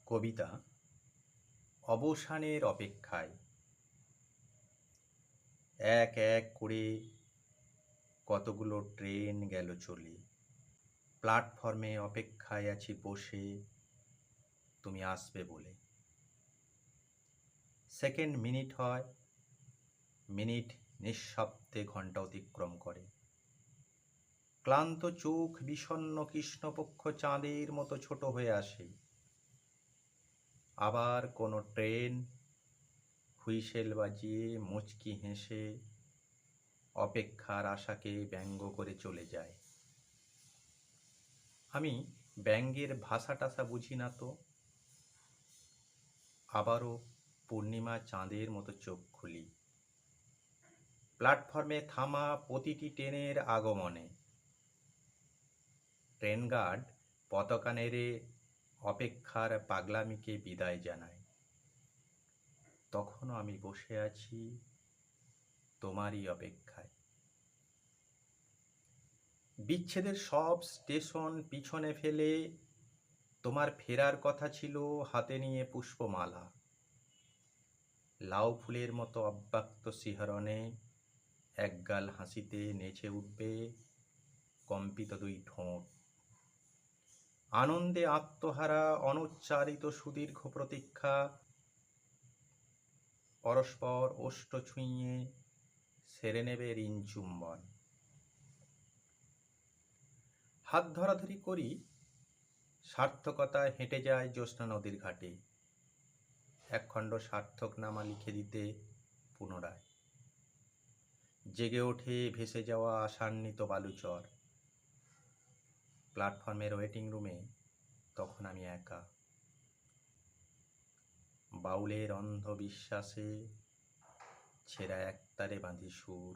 কবিতা অবসানের অপেক্ষায়। এক এক করে কতগুলো ট্রেন গেল চলে, প্ল্যাটফর্মে অপেক্ষায় আছি বসে, তুমি আসবে বলে। সেকেন্ড মিনিট হয়, মিনিট নিঃশব্দে ঘণ্টা অতিক্রম করে। ক্লান্ত চোখ বিষণ্ণ কৃষ্ণপক্ষ চাঁদের মতো ছোট হয়ে আসে। আবার কোনো ট্রেন হুইসেল বাজিয়ে মুচকি হেসে অপেক্ষার আশাকে ব্যঙ্গ করে চলে যায়। আমি ব্যঙ্গের ভাষা টাষা বুঝি না তো। আবারও পূর্ণিমা চাঁদের মতো চোখ খুলি। প্ল্যাটফর্মে থামা প্রতিটি ট্রেনের আগমনে ট্রেন গার্ড পতাকা নেড়ে অপেক্ষার পাগলামিকে বিদায় জানায়। তখনও আমি বসে আছি তোমারই অপেক্ষায়। বিচ্ছেদের সব স্টেশন পিছনে ফেলে তোমার ফেরার কথা ছিল হাতে নিয়ে পুষ্পমালা। লাউ ফুলের মতো অব্যক্ত শিহরণে একগাল হাসিতে নেচে উঠবে কম্পিত দুই ঠোঁট। আনন্দে আত্মহারা অনুচ্চারিত সুদীর্ঘ প্রতীক্ষা, পরস্পর ওষ্ঠ ছুঁইয়ে সেরে নেবে ঋণ চুম্বন। হাত ধরাধরি করি, সার্থকতায় হেঁটে যায় জ্যোৎস্না নদীর ঘাটে, একখণ্ড সার্থক নামা লিখে দিতে পুনরায়। জেগে ওঠে ভেসে যাওয়া আশান্বিত বালুচর। প্ল্যাটফর্মের ওয়েটিং রুমে তখন আমি একা। বাউলের অন্ধ বিশ্বাসে ছেঁড়া একতারে বাঁধি সুর।